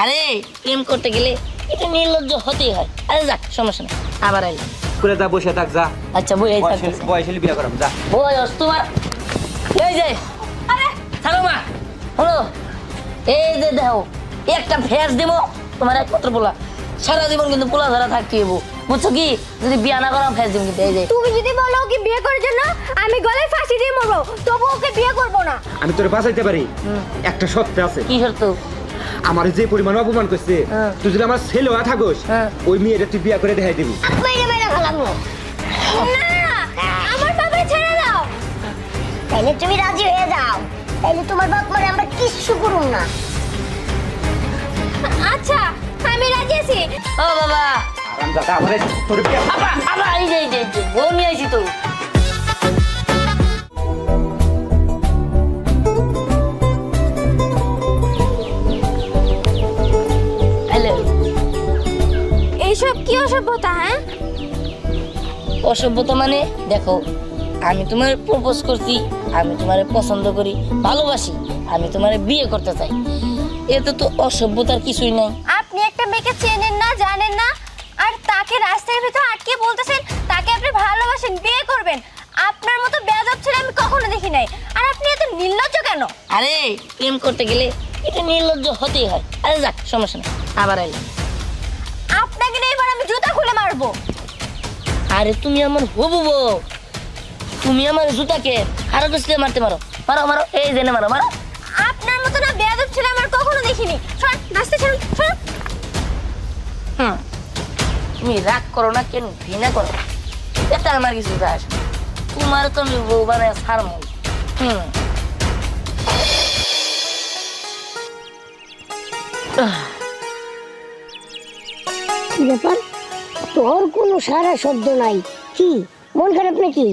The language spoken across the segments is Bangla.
আরে প্রেম করতে গেলে এটা নির্লজ্জ হতেই হয়। আরে যাক সমস্যা নেই, আবার আইলাম করে যা বসে থাক যা। আচ্ছা বই বয়সের বিয়ে করাম যা। বয়স তোমার এই যে, আরে থাকো মা, হলো এই যে দেখো একটা ফেস দিব তোমার একমাত্র পোলা, সারা জীবন কিন্তু পোলা ধরা থাকতে হইব, বুঝছো কি? যদি বিয়া না করা ফেস দিব কিন্তু। এই যে তুমি যদি বলো ওকে বিয়ে করার জন্য আমি গলায় ফাঁসি দিয়ে মরবো, তবু ওকে বিয়ে করবো না। আমি তোরে বাঁচাইতে পারি, একটা শর্ত আছে। কি শর্ত? আমার যে পরিমাণ অপমান করছে, তুই যদি আমার ছেলে হয়ে থাকোস ওই মেয়েটা তুই বিয়া করে দেখাই দিবি। মেরে মেরে ফেলাবো না, আমার বাবা ছেড়ে দাও। তাইলে তুমি রাজি হয়ে যাও, তাইলে তোমার বাপ মারে আমরা কিচ্ছু করুম না। আচ্ছা আমি রাজি আছি। ও বাবা আরামজাদা, আমারে তোর বিয়া আবার এই যে বউ নিয়ে আইছি তো। এইসব কি অসভ্যতা? হ্যাঁ অসভ্যতা মানে দেখো, আমি তোমার প্রপোজ করছি, আমি তোমারে পছন্দ করি, ভালোবাসি, আমি তোমারে বিয়ে করতে চাই, এতে তো অসভ্যতার কিছুই নাই। আপনি একটা মেয়েকে চেনেন না, জানেন না, আর তাকে রাস্তার ভিতর আটকে বলতেছেন তাকে আপনি ভালোবাসেন, বিয়ে করবেন। আপনার মতো বেয়াদব ছেলে আমি কখনো দেখি নাই। আর আপনি এত নির্লজ্জ কেন? আরে প্রেম করতে গেলে এটা নির্লজ্জ হতেই হয়। আরে যাক সমস্যা নেই, আবার আইলাম। আপনাকে না এবার আমি জুতা খুলে মারবো। আরে তুমি আমার হবু বউ, তুমি আমার জুতাকে আরো দোষে মারতে মারো, মারো মারো, এই জেনে মারো মারো। আপনার মতো না বেয়াদব ছেলে আমার কখনো দেখিনি। সর রাস্তা ছাড়ুন, সর। তুমি রাগ করো না কেন, ঘৃণা করো, এটা আমার কিছু যায় আসে না। তোমার তো আমি বউ বানায় ছাড়বো। কি ব্যাপার, তোর কোনো সারা শব্দ নাই, কি মন খারাপ নাকি?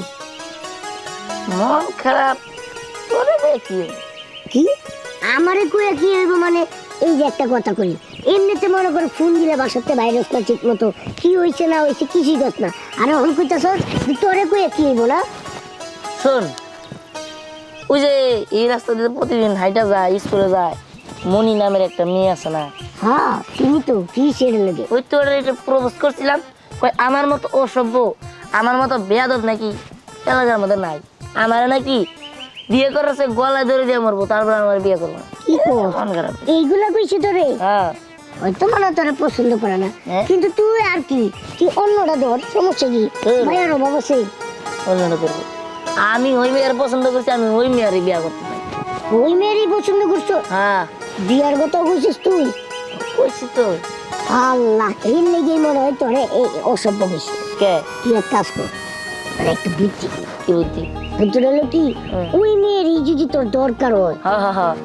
মন খারাপ করে দেখি কি আমারে কইয়া কি হইব? মানে এই যে একটা কথা কই, এমনিতে মনে করে ফোন দিলে বাসাতে ভাইরাস না ঠিক মতো, কি হইছে না হইছে কিছুই গছ না, আর এখন কইতাছ তোরে কইয়া কি হইব না? শোন, ওই যে এই রাস্তা দিয়ে প্রতিদিন হাইটা যায়, স্কুলে যায়, মনি নামের একটা মেয়ে আছে না? হ্যাঁ তুমি তো কি ছেড়ে লেগে ওই তো এটা প্রপোজ করছিলাম, কই আমার মতো অসভ্য, আমার মতো বেয়াদব নাকি এলাকার মধ্যে নাই, আমার নাকি বিয়ে করেছে গলায় ধরে দিয়ে মরবো, তারপর আমার বিয়ে করবো না। কি কর মন খারাপ। এইগুলা কইছি তোরে? হ্যাঁ হয়তো মানে তোরে পছন্দ করে না, কিন্তু তুই আর কি, তুই অন্যটা ধর, সমস্যা কি? ভাইয়ার অভাব আছে, অন্যটা করবো। আমি ওই মেয়ের পছন্দ করছি, আমি ওই মেয়েরই বিয়ে করতে চাই। ওই মেয়েরই পছন্দ করছো? হ্যাঁ বিয়ার কথা কইছিস তুই? কইছি তো। আল্লাহ, এর লেগেই মনে হয় তোরে এই অসভ্য বেশি। কে? তুই এক কাজ কর, একটু বুদ্ধি। কি বুদ্ধি? বুদ্ধি হলো কি, ওই মেয়েরই যদি তোর দরকার হয়,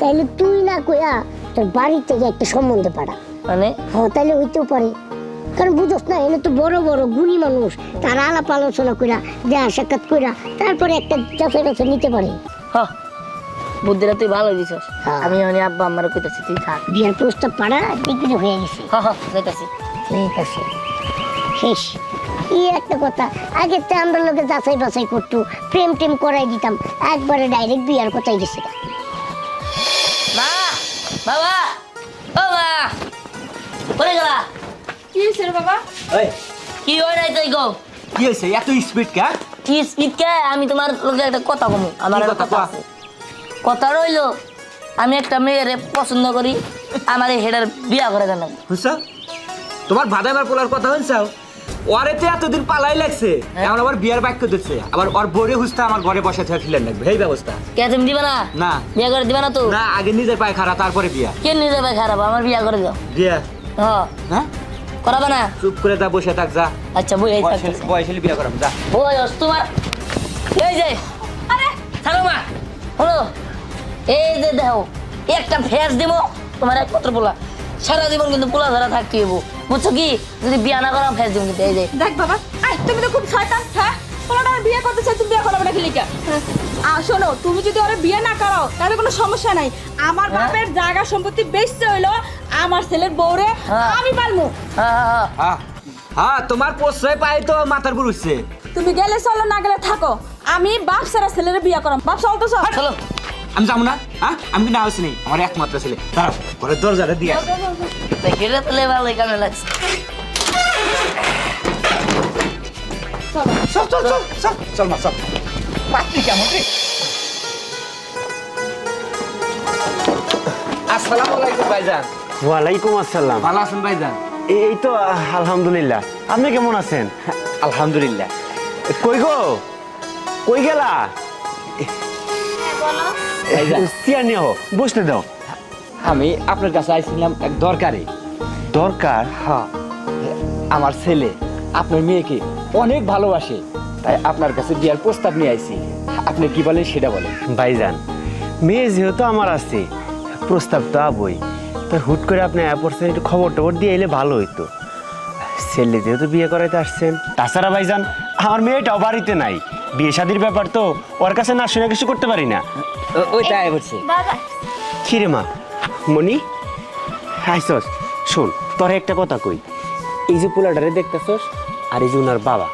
তাইলে তুই না কইয়া তোর বাড়ি থেকে একটা সম্বন্ধে পাড়া। মানে? হ্যাঁ তাইলে হইতেও পারে, কারণ বুঝোস না, এনে তো বড় বড় গুণী মানুষ, তারা আলাপ আলোচনা কইরা দেখা সাক্ষাৎ কইরা তারপরে একটা যাচাই বাছাই নিতে পারে। হ্যাঁ বুদ্ধিটা তুই ভালো দিছস। আমি আব্বা আমার কইতাছি তুই থাক। বিয়ার প্রস্তাব পাড়া দেখবি হয়ে গেছে। হ্যাঁ যাইতাছি। ঠিক আছে, শেষ। কি একটা কথা, আগে তো আমরা লোকে যাচাই বাছাই করতো, প্রেম টেম করাই দিতাম, একবারে ডাইরেক্ট বিয়ার কথাই গেছে। মা, বাবা, ও মা, কোথায় গেলা? কি হইছে রে বাবা? এই কি হয় নাই তাই গো? কি হইছে এত স্পিড কা? কি স্পিড কে? আমি তোমার লোকে একটা কথা কমু, আমার একটা কথা আছে। কথা রইলো, আমি একটা মেয়ের পছন্দ করি, আমার এই হেডার বিয়া করে দেন। বুঝছো, তোমার ভাদাইবার পোলার কথা হইছে, ওরে তো এতদিন পালাই লাগছে, এখন আবার বিয়ার বাক্য দিচ্ছে, আবার ওর বরে হুস্তা আমার ঘরে বসে থেকে খিলেন লাগবে, এই ব্যবস্থা। কে তুমি দিবা না? না বিয়া করে দিবা না তো? না, আগে নিজের পায়ে খাড়া তারপরে বিয়া। কে নিজে ভাই খারাপ, আমার বিয়া করে দাও। বিয়া? হ্যাঁ করাবে না? চুপ করে যা বসে থাক যা। আচ্ছা বই বয়সের বিয়া করাম যা। বয়স তোমার এই যে, আরে থাকো মা, হলো এই যে দেখো একটা ফেস দিব তোমার একমাত্র পোলা, সারা জীবন কিন্তু পোলা ধরা থাকতে হইব, বুঝছো কি? যদি বিয়া না করা ফেস দিব কিন্তু। এই যে দেখ বাবা, আই তুমি তো খুব শয়তান। হ্যাঁ পোলাটা বিয়ে করতে চাই, তুমি বিয়ে করাবে না কি? শোনো, তুমি যদি ওরা বিয়ে না করো তাহলে কোনো সমস্যা নাই, আমার বাপের জায়গা সম্পত্তি বেচতে হইলো আমার ছেলের বউরে আমি পালমু। হ্যাঁ তোমার প্রশ্রয় পাই তো মাথার উপর উঠছে। তুমি গেলে চলো, না গেলে থাকো, আমি বাপ সারা ছেলের বিয়ে করাম। বাপ চল তো চল। চলো আমি যাবো না, হ্যাঁ? আমি কি না আসিনি, আমার একমাত্র ছেলে। দাঁড়াও, ঘরের দরজাটা দিয়ে আসি। সেটা তো ভালোই কামে লাগছে। চল চল চল চল চল মা চল। পাত্রী কেমন রে? আসসালামু আলাইকুম ভাইজান। ওয়ালাইকুম আসসালাম। ভালো আছেন ভাইজান? এই তো আলহামদুলিল্লাহ। আপনি কেমন আছেন? আলহামদুলিল্লাহ। কই গো, কই গেলা? চেয়ার নিয়ে বসতে দাও। আমি আপনার কাছে আইছিলাম এক দরকারে। দরকার? হ্যাঁ, আমার ছেলে আপনার মেয়েকে অনেক ভালোবাসে, তাই আপনার কাছে বিয়ার প্রস্তাব নিয়ে আইছি। আপনি কি বলেন সেটা বলেন। ভাইজান, মেয়ে যেহেতু আমার আছে, প্রস্তাব তো আবই। তো হুট করে আপনি পড়ছেন, একটু খবর টবর দিয়ে এলে ভালো হইতো। ছেলে যেহেতু বিয়ে করাইতে আসছেন, তাছাড়া ভাইজান আমার মেয়েটাও বাড়িতে নাই। বিয়ে শাদির ব্যাপার তো, ওর কাছে না শুনে কিছু করতে পারি না। ওইটাই বলছি। কি রে মা, মনি আইসস? শোন, তোর একটা কথা কই। এই যে পোলাটারে দেখতেছস, আর এই যে ওনার বাবা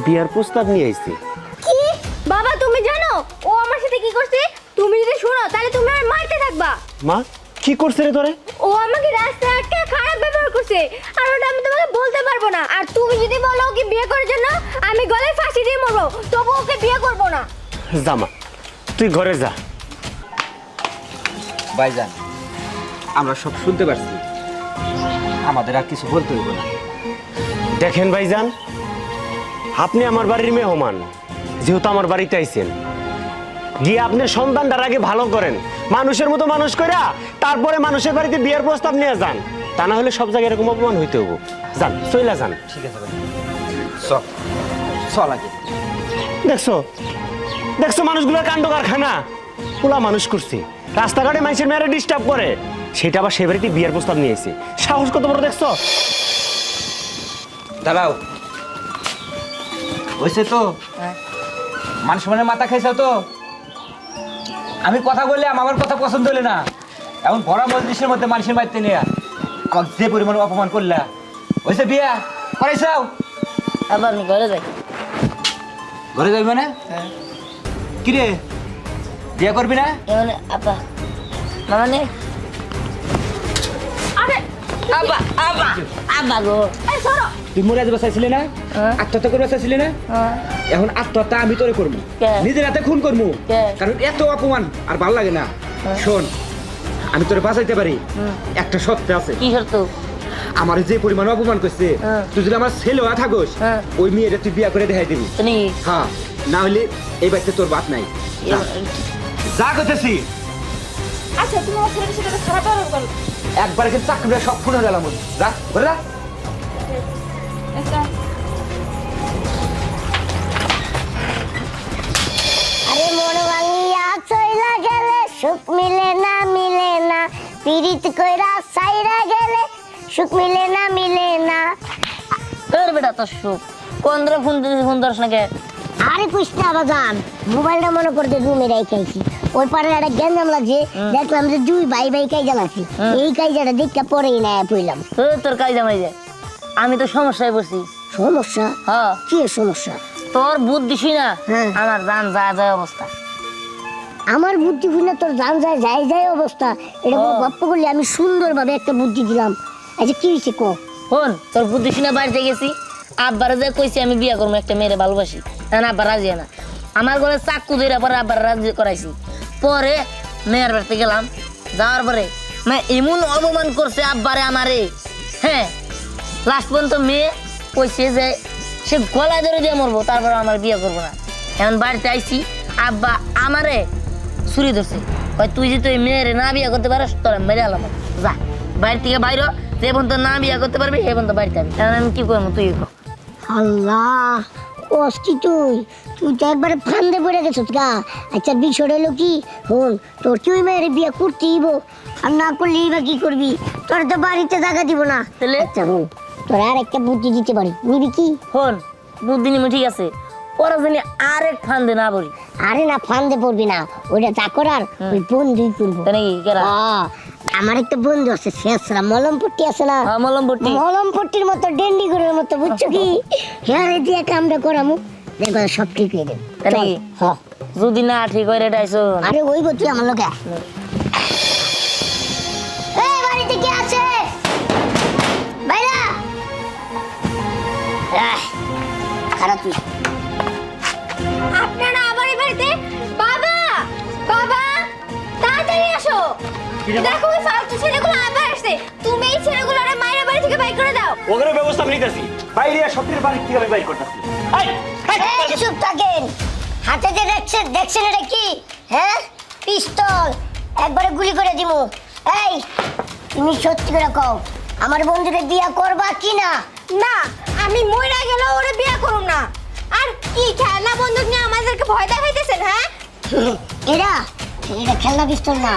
বিয়ার প্রস্তাব নিয়ে আইছে। কি বাবা, তুমি জানো ও আমার সাথে কি করছে? তুমি যদি শুনো তাহলে তুমি আর মারতে থাকবা। মা, কি করছে রে তোরে? ও আমাকে রাস্তায় আটকে খারাপ ব্যবহার করছে, আর ওটা আমি তোমাকে বলতে পারবো না। আর তুমি যদি বলো ওকে বিয়ে করার জন্য, আমি গলায় ফাঁসি দিয়ে মরবো, তবু ওকে বিয়ে করবো না। জামা, তুই ঘরে যা। ভাইজান, আমরা সব শুনতে পারছি, আমাদের আর কিছু বলতে হইব না। দেখেন ভাইজান, আপনি আমার বাড়ির মেহমান, যেহেতু আমার বাড়িতে আইছেন, গিয়ে আপনি সন্তানটার আগে ভালো করেন, মানুষের মতো মানুষ কইরা তারপরে মানুষের বাড়িতে বিয়ের প্রস্তাব নিয়ে যান। তা না হলে সব জায়গায় এরকম অপমান হইতে হবো। যান, চইলা যান। ঠিক আছে ভাই, চল চল আগে। দেখছো দেখছো মানুষগুলোর কাণ্ড কারখানা। পোলা মানুষ করছে, রাস্তাঘাটে মানুষের মেয়েরা ডিস্টার্ব করে, সেটা আবার সে বাড়িতে বিয়ের প্রস্তাব নিয়ে এসে। সাহস কত বড় দেখছো? দাঁড়াও, হয়েছে তো? মানুষ মানে মাথা খাইছাও তো? আমি কথা বললে আমার কথা পছন্দ হলে না, এমন ভরা মজলিসের মধ্যে মানুষের বাড়িতে নিয়ে আমাকে যে পরিমাণ অপমান করলা, হয়েছে বিয়া করাইছাও? আবার আমি ঘরে যাই। ঘরে যাবি মানে? কি রে, বিয়া করবি না? মানে আপা না মানে আরে আবা আবা আবা গো। এই সরো। তুই মরে যাবে চাইছিলি না? হ্যাঁ। আত্মহত্যা করবে চাইছিলি না? হ্যাঁ। এখন আত্মহত্যা আমি তোরে করবো, কে? নিজের হাতে খুন করবো, কে? কারণ এত অপমান আর ভাল লাগে না। হ্যাঁ। শোন, আমি তোরে বাঁচাইতে পারি, একটা সত্য আছে। কি শর্ত? আমার যে পরিমাণ অপমান করছে, হ্যাঁ। তুই যদি আমার ছেলে হয়ে থাকোস, হ্যাঁ। ওই মেয়েটা তুই বিয়া করে দেখাই দিবি। তুমি হ্যাঁ, না হলে এই বাড়িতে তোর বাত নাই। যা করতেছি আচ্ছা, তুমি আমার ছেলের সাথে খারাপ ব্যবহার করো। একবার কিন্তু চাকরিটা সব ফুটে গেলাম। যা করে যা। একটা আরে মন ভাঙিয়া চইলা গেলে সুখ মিলে না মিলে না, পিরিত কইরা সাইরা গেলে সুখ মিলে না মিলে না। তোর বেটা তো সুখ কোন ধরে ফোন দিতে ফোন ধরস না কে? আরে কুষ্টা বাজান, মোবাইলটা মনে করতে রুমে রেখেছি। ওই পারে একটা গ্যাঞ্জাম লাগছে, দেখলাম যে দুই ভাই ভাই কাইজা লাগছে। এই কাইজাটা দেখতে পরেই না পড়লাম। তোর কাজ জামাই যায়, আমি তো সমস্যায় পড়ছি। সমস্যা? হ্যাঁ, কি সমস্যা? তোর বুদ্ধি শুই না হ্যাঁ। আমার জান যা যায় অবস্থা। আমার বুদ্ধি শুনে তোর জান যায় যায় যায় অবস্থা। এটা কোনো গপ্প করলে আমি সুন্দরভাবে একটা বুদ্ধি দিলাম। আচ্ছা কি হয়েছে কো? শোন, তোর বুদ্ধি শুনে বাড়িতে গেছি, আব্বারে যে কইছি আমি বিয়া করবো একটা মেয়েরে ভালোবাসি, না আব্বা রাজি না। আমার ঘরে চাকু ধরে পরে আব্বার রাজি করাইছি। পরে মেয়ের বাড়িতে গেলাম, যাওয়ার পরে মানে এমন অপমান করছে আব্বারে আমারে। হ্যাঁ, লাস্ট পর্যন্ত মেয়ে কইছে যে সে গলায় ধরে দিয়ে মরবো, তারপর আমার বিয়ে করবো না। এখন বাড়িতে আইছি, আব্বা আমারে ছুরি ধরছে, কয় তুই যদি ওই মেয়েরে না বিয়ে করতে পারিস তোরা মেরে আলাম। যা বাড়ি থেকে বাইর, যে পর্যন্ত না বিয়ে করতে পারবি সে পর্যন্ত বাড়িতে আমি। এখন আমি কি করবো তুই কর। আল্লাহ, কস কি তুই? তুই তো একবারে ফান্দে পড়ে গেছিস গা। আচ্ছা বিষয় হলো কি, হন তোর কি ওই মেয়ের বিয়ে করতেই আর না করলেই বা কি করবি? তোর তো বাড়িতে জায়গা দিব না। তাহলে? আচ্ছা হন, তোর আর একটা বুদ্ধি দিতে পারি, নিবি কি? হন, বুদ্ধি নিমে ঠিক আছে, পরে জানি আরেক ফান্দে না পড়ি। আরে না, ফান্দে পড়বি না, ওইটা যা করার ওই বন্ধুই করবো। তাই নাকি? কেরা? আমার একটা বন্ধু আছে, শেষরা মলমপট্টি আছে না, হ্যাঁ, মলমপট্টি। মলমপট্টির মতো ডেন্ডিগুলোর মতো, বুঝছো কি? হ্যাঁ দিয়ে কামটা করামু, দেখো সব ঠিক হয়ে যাবে। তাই নাকি? হ্যাঁ যদি না ঠিক হয় রে টাইসন আরে ওই গো তুই আমার লোকে এই বাড়িতে কে আছে বাইরা খারাপ তুই আপনারা আমার এই বাড়িতে বাবা বাবা তাড়াতাড়ি আসো দেখো ওই ফালতু ছেলেগুলো আবার আসছে তুমি এই ছেলেগুলোরে মায়ের বাড়ি থেকে বাইর করে দাও ওদের ব্যবস্থা আমি নিতেছি বাইরে সত্যির বাড়ি থেকে আমি বাইর করতেছি এই চুপ থাকেন হাতে যে দেখছেন এটা কি হ্যাঁ পিস্তল একবারে গুলি করে দিমু এই তুমি সত্যি করে কও আমার বন্ধুরে বিয়া করবা কি না না আমি মইরা গেল ওরে বিয়ে করব না আর কি খেলনা বন্দুক নিয়ে আমাদেরকে ভয় দেখাইতেছেন হ্যাঁ এটা এটা খেলনা পিস্তল না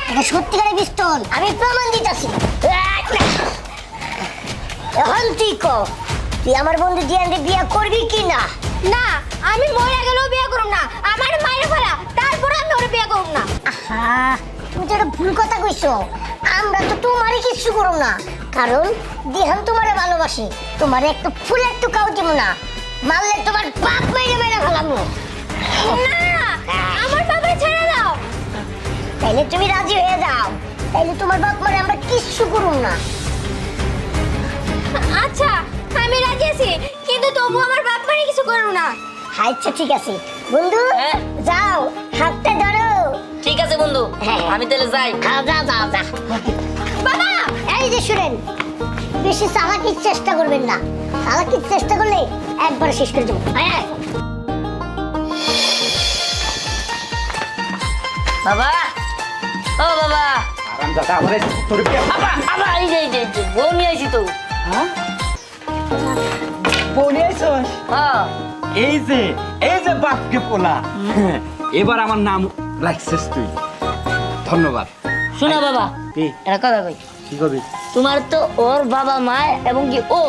এটা সত্যিকারের পিস্তল আমি প্রমাণ দিতেছি এখন তুই কও তুই আমার বন্ধু জিয়ানরে বিয়া করবি কি না না আমি মইরা গেল বিয়ে করব না আমার মায়ের ফেলা তারপর আমি ওরে বিয়ে করব না আহা তুমি তো একটা ভুল কথা কইছো আমরা তো তোমারই কিছু করব না কারণ দিহান তোমারে ভালোবাসে তোমারে একটা ফুলের টুকাও দিব না মারলে তোমার বাপ মেরে মেরে ফেলামু না আমার বাবারে ছেড়ে দাও তাইলে তুমি রাজি হয়ে যাও তাইলে তোমার বাপ মারে আমরা কিচ্ছু করব না আচ্ছা আমি রাজি আছি কিন্তু তবু আমার বাপ মানে কিছু করব না আচ্ছা ঠিক আছে বন্ধু হ্যাঁ? যাও হাতটা ধরো ঠিক আছে বন্ধু হ্যাঁ। আমি তাহলে যাই যা বাবা এই যে শুনেন বেশি চালাকির চেষ্টা করবেন না চালাকির চেষ্টা করলে একবার শেষ করে দেবো বাবা ও বাবা আরামদাদা আমার তোর বিয়ে বাবা বাবা এই যে বউ নিয়ে আইছি তো বলে আইছস হ্যাঁ এই যে বাপকে পোলা এবার আমার নাম রাখছিস তুই ধন্যবাদ শোনো বাবা কি এটা কথা কই কি করবি তোমার তো ওর বাবা মা এবং কি ও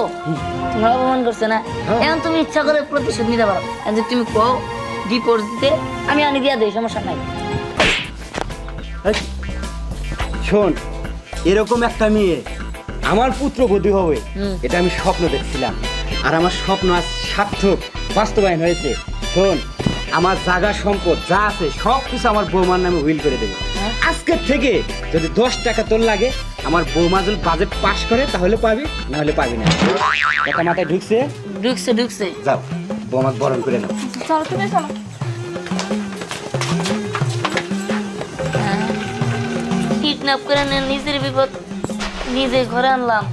তোমার অপমান করছে না এখন তুমি ইচ্ছা করে প্রতিশোধ নিতে পারো এখন যদি তুমি কও ডিভোর্স দিতে আমি আনি দিয়া দেই সমস্যা নাই শোন এরকম একটা মেয়ে আমার পুত্রবধূ হবে হুম। এটা আমি স্বপ্ন দেখছিলাম আর আমার স্বপ্ন আজ সার্থক বাস্তবায়ন হয়েছে শোন আমার জায়গা সম্পদ যা আছে সব কিছু আমার বৌমার নামে উইল করে দেবো আজকের থেকে যদি 10 টাকা তোর লাগে আমার বৌমা যদি বাজেট পাস করে তাহলে পাবি না হলে পাবি না এটা মাথায় ঢুকছে ঢুকছে যাও বৌমা বরণ করে নাও চলো তুমি চলো কিডন্যাপ করে নিজের বিপদ নিজে ঘরে আনলাম